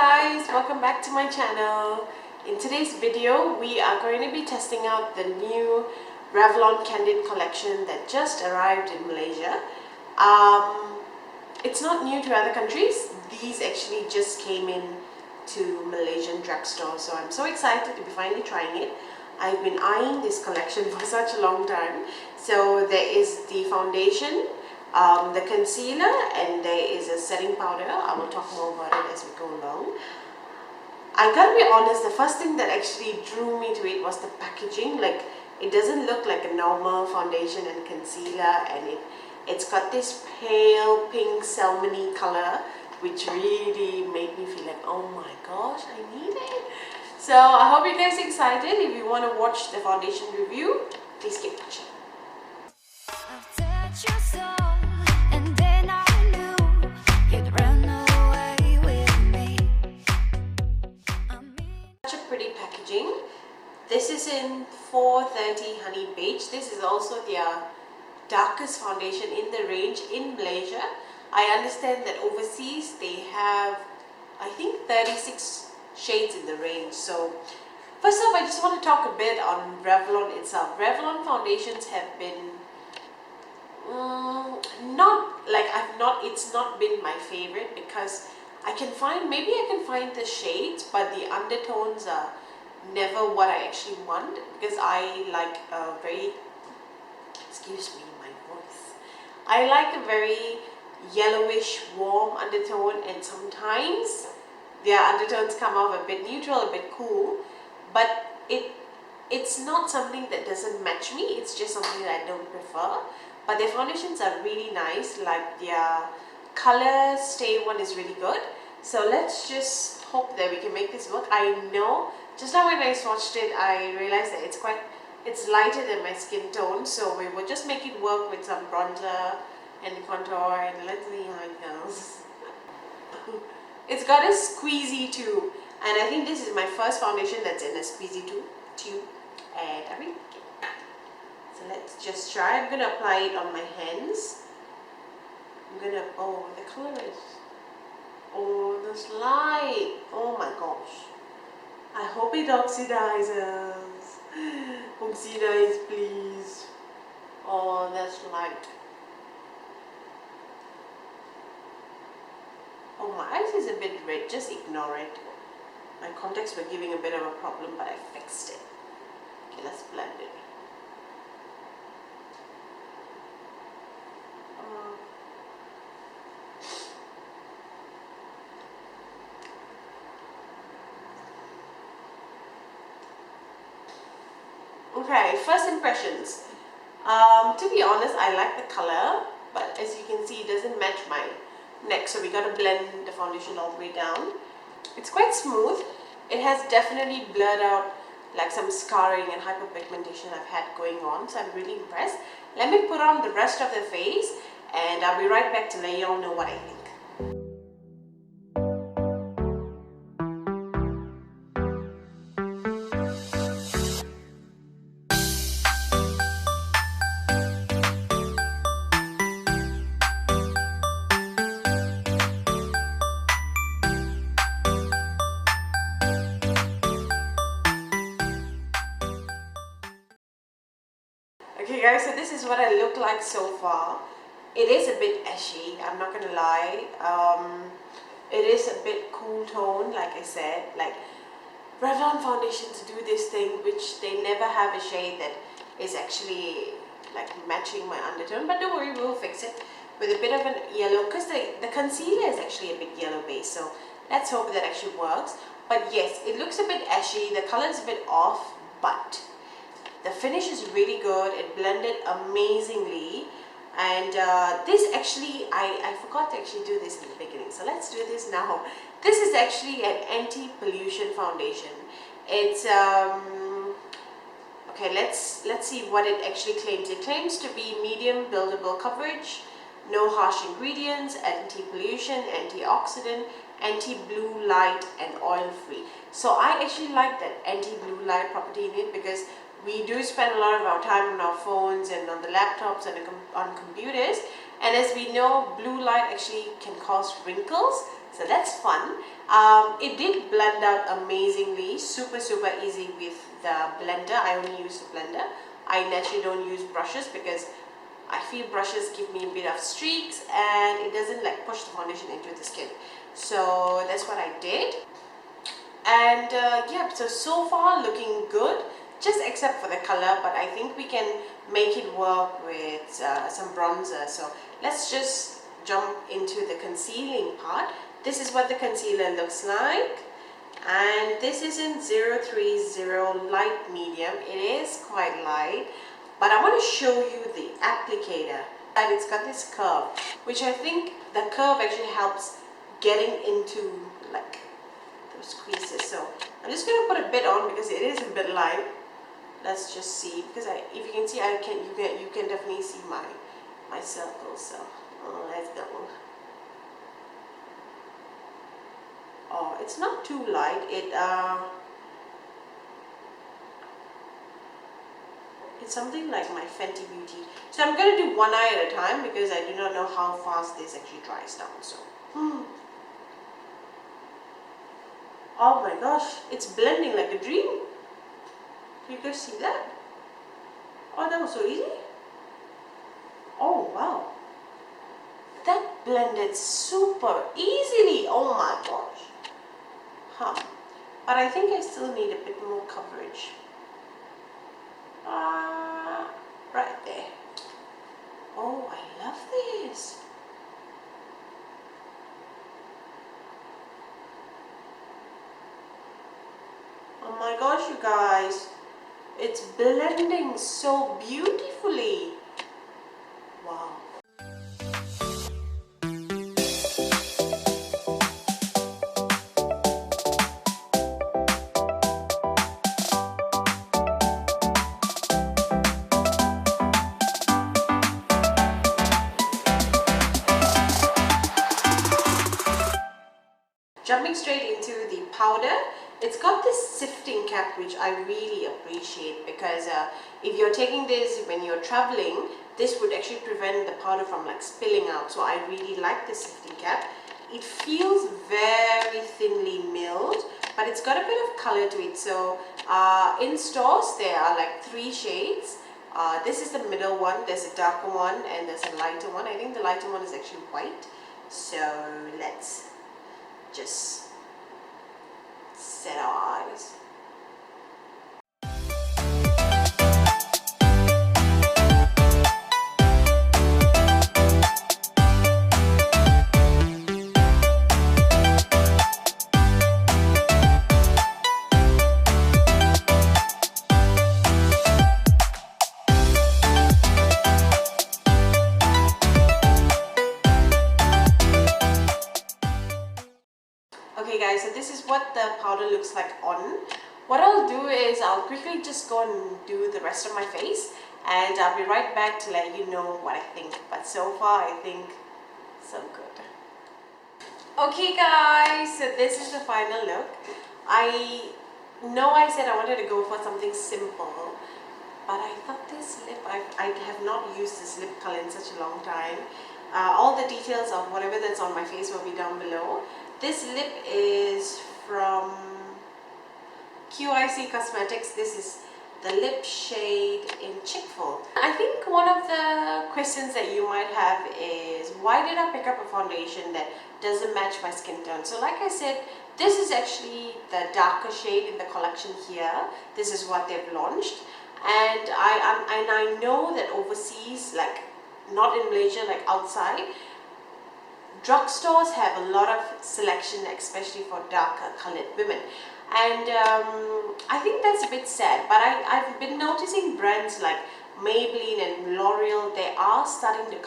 guys, welcome back to my channel. In today's video we are going to be testing out the new Revlon Candid collection that just arrived in Malaysia. It's not new to other countries. These actually just came in to Malaysian drugstore, so I'm so excited to be finally trying it. I've been eyeing this collection for such a long time. So there is the foundation, the concealer, and there is a setting powder. I will talk more about it as we go along. I gotta be honest, the first thing that actually drew me to it was the packaging. Like, it doesn't look like a normal foundation and concealer, and it's got this pale pink salmon-y color, which really made me feel like, oh my gosh, I need it. So I hope you guys are excited. If you want to watch the foundation review, please keep watching. Such a pretty packaging. This is in 430 Honey Beige. This is also their darkest foundation in the range in Malaysia. I understand that overseas they have, I think, 36 shades in the range. So first off, I just want to talk a bit on Revlon itself. Revlon foundations have been it's not been my favorite, because maybe I can find the shades, but the undertones are never what I actually want, because I like a very, excuse me, my voice, I like a very yellowish warm undertone, and sometimes their undertones come off a bit neutral, a bit cool, but it's not something that doesn't match me. It's just something that I don't prefer. But their foundations are really nice. Like, their color stay one is really good. So let's just hope that we can make this work. I know, just now when I swatched it, I realized that it's lighter than my skin tone, so we will just make it work with some bronzer and contour, and let's see how it goes. It's got a squeezy tube, and I think this is my first foundation that's in a squeezy tube, and I really like it. So let's just try. I'm gonna apply it on my hands. Oh, the color is, oh, this light, oh my gosh. I hope it oxidizes. Oxidize, please. Oh, that's light. Oh, my eyes is a bit red, just ignore it. My contacts were giving a bit of a problem, but I fixed it. Okay, let's blend it. Okay, first impressions. To be honest, I like the color, but as you can see, it doesn't match my neck, so we gotta blend the foundation all the way down. It's quite smooth. It has definitely blurred out like some scarring and hyperpigmentation I've had going on, so I'm really impressed. Let me put on the rest of the face, and I'll be right back to let you all know what I think. Okay guys, so this is what I look like so far. It is a bit ashy, I'm not gonna lie. It is a bit cool tone, like I said. Like, Revlon foundations do this thing which they never have a shade that is actually like matching my undertone, but don't worry, we'll fix it with a bit of an yellow, because the concealer is actually a bit yellow based, so let's hope that actually works. But yes, it looks a bit ashy, the color is a bit off, but the finish is really good. It blended amazingly, and this actually, I forgot to actually do this in the beginning, so let's do this now. This is actually an anti-pollution foundation. It's okay, let's see what it actually claims. It claims to be medium buildable coverage, no harsh ingredients, anti-pollution, antioxidant, anti-blue light, and oil-free. So I actually like that anti-blue light property in it, because we do spend a lot of our time on our phones and on the laptops and on computers, and as we know, blue light actually can cause wrinkles, so that's fun. It did blend out amazingly, super easy with the blender. I only use the blender. I naturally don't use brushes because I feel brushes give me a bit of streaks and it doesn't like push the foundation into the skin. So that's what I did. And yeah, so far looking good, just except for the color, but I think we can make it work with some bronzer. So let's just jump into the concealing part. This is what the concealer looks like, and this is in 030 light medium. It is quite light, but I want to show you the applicator, and it's got this curve, which I think the curve actually helps getting into like those creases. So I'm just going to put a bit on because it is a bit light. Let's just see, because if you can see, you can definitely see my circles. So let's go. Oh, it's not too light. It's something like my Fenty Beauty. So I'm going to do one eye at a time because I do not know how fast this actually dries down. So oh my gosh, it's blending like a dream. You guys see that? Oh, that was so easy. Oh wow, that blended super easily. Oh my gosh. But I think I still need a bit more coverage. Right there. Oh, I love this. Oh my gosh, you guys. It's blending so beautifully. Wow. Jumping straight into the powder, it's got this sifting cap which I really appreciate because if you're taking this when you're traveling, this would actually prevent the powder from like spilling out. So I really like the sifting cap. It feels very thinly milled, but it's got a bit of color to it. So in stores there are like 3 shades. This is the middle one, there's a darker one and there's a lighter one. I think the lighter one is actually white. So let's just set our eyes. Okay guys, so this is what the powder looks like on. What I'll do is I'll quickly just go and do the rest of my face and I'll be right back to let you know what I think. But so far I think so good. Okay guys, so this is the final look. I know I said I wanted to go for something simple, but I thought this lip, I have not used this lip color in such a long time. All the details of whatever that's on my face will be down below. This lip is from QIC Cosmetics. This is the lip shade in Chick-fil. I think one of the questions that you might have is, why did I pick up a foundation that doesn't match my skin tone? So like I said, this is actually the darker shade in the collection here. This is what they've launched. And I know that overseas, like not in Malaysia, like outside, drugstores have a lot of selection, especially for darker colored women. And I think that's a bit sad, but I've been noticing brands like Maybelline and L'Oreal, they are starting to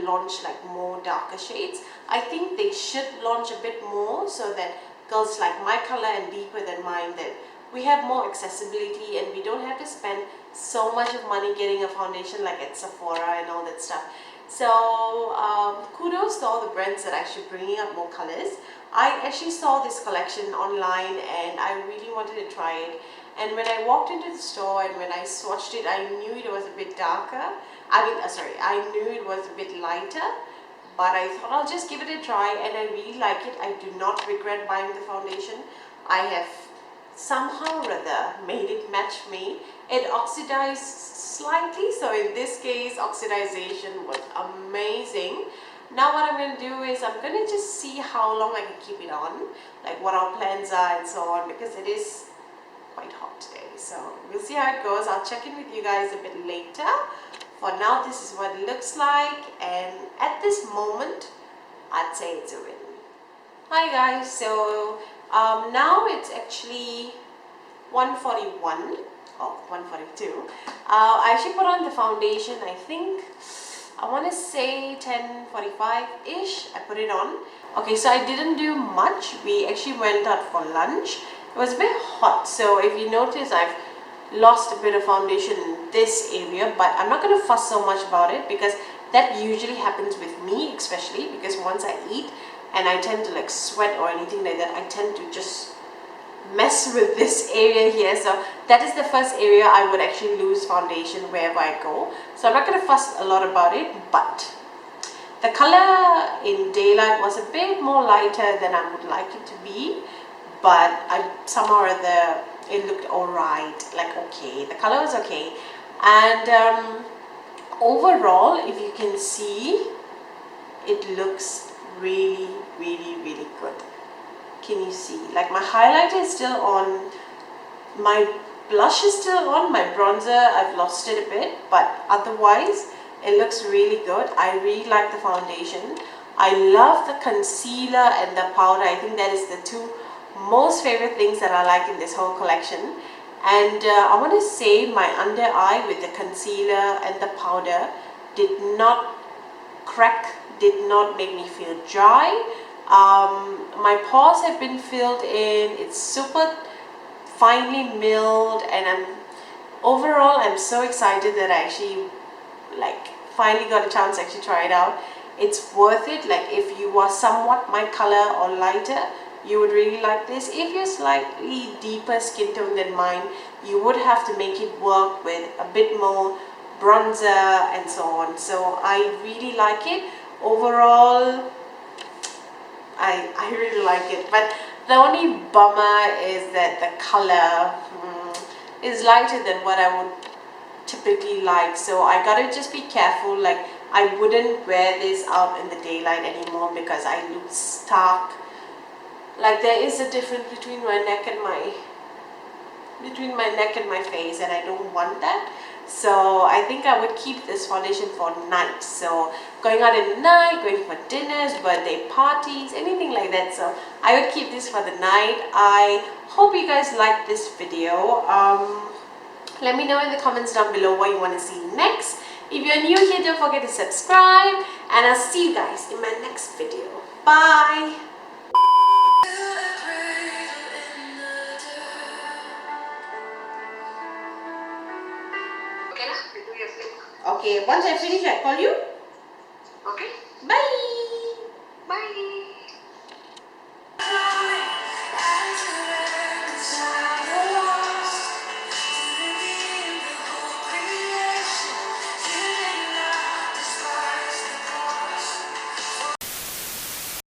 launch like more darker shades. I think they should launch a bit more so that girls like my color and deeper than mine, that we have more accessibility and we don't have to spend so much of money getting a foundation like at Sephora and all that stuff. So kudos to all the brands that are actually bringing up more colors. I actually saw this collection online and I really wanted to try it. And when I walked into the store and when I swatched it, I knew it was a bit darker. I knew it was a bit lighter. but I thought I'll just give it a try, and I really like it. I do not regret buying the foundation. I have somehow or other made it match me. It oxidized slightly, so in this case oxidization was amazing. Now what I'm going to do is I'm going to just see how long I can keep it on, like what our plans are and so on, because it is quite hot today. So we'll see how it goes. I'll check in with you guys a bit later. For now, this is what it looks like, and at this moment I'd say it's a win. Hi guys, so now it's actually 1:41 or 1:42. I actually put on the foundation, I think I want to say 10:45-ish. I put it on. Okay, so I didn't do much. We actually went out for lunch. It was a bit hot, so if you notice, I've lost a bit of foundation in this area, but I'm not going to fuss so much about it, because that usually happens with me, especially because once I eat and I tend to like sweat or anything like that, I tend to just mess with this area here. So that is the first area I would actually lose foundation wherever I go. So I'm not going to fuss a lot about it, but the color in daylight was a bit more lighter than I would like it to be, but somehow or other it looked alright, like okay, the color was okay. And overall, if you can see, it looks really good. Can you see? Like my highlighter is still on, my blush is still on, my bronzer I've lost it a bit, but otherwise it looks really good. I really like the foundation. I love the concealer and the powder. I think that is the two most favorite things that I like in this whole collection. And I want to say my under eye with the concealer and the powder did not crack, did not make me feel dry. My pores have been filled in. It's super finely milled, and overall I'm so excited that I actually like finally got a chance to actually try it out. It's worth it. Like if you are somewhat my color or lighter, you would really like this. If you're slightly deeper skin tone than mine, you would have to make it work with a bit more bronzer and so on. So I really like it. Overall, I really like it. But the only bummer is that the color is lighter than what I would typically like. So I gotta just be careful. Like I wouldn't wear this out in the daylight anymore, because I look stark. Like there is a difference between my neck and my face, and I don't want that. So I think I would keep this foundation for night. So going out in the night, going for dinners, birthday parties, anything like that. So I would keep this for the night. I hope you guys liked this video. Let me know in the comments down below what you want to see next. If you're new here, don't forget to subscribe, and I'll see you guys in my next video. Bye! Okay, once I finish, I call you. Okay. Bye!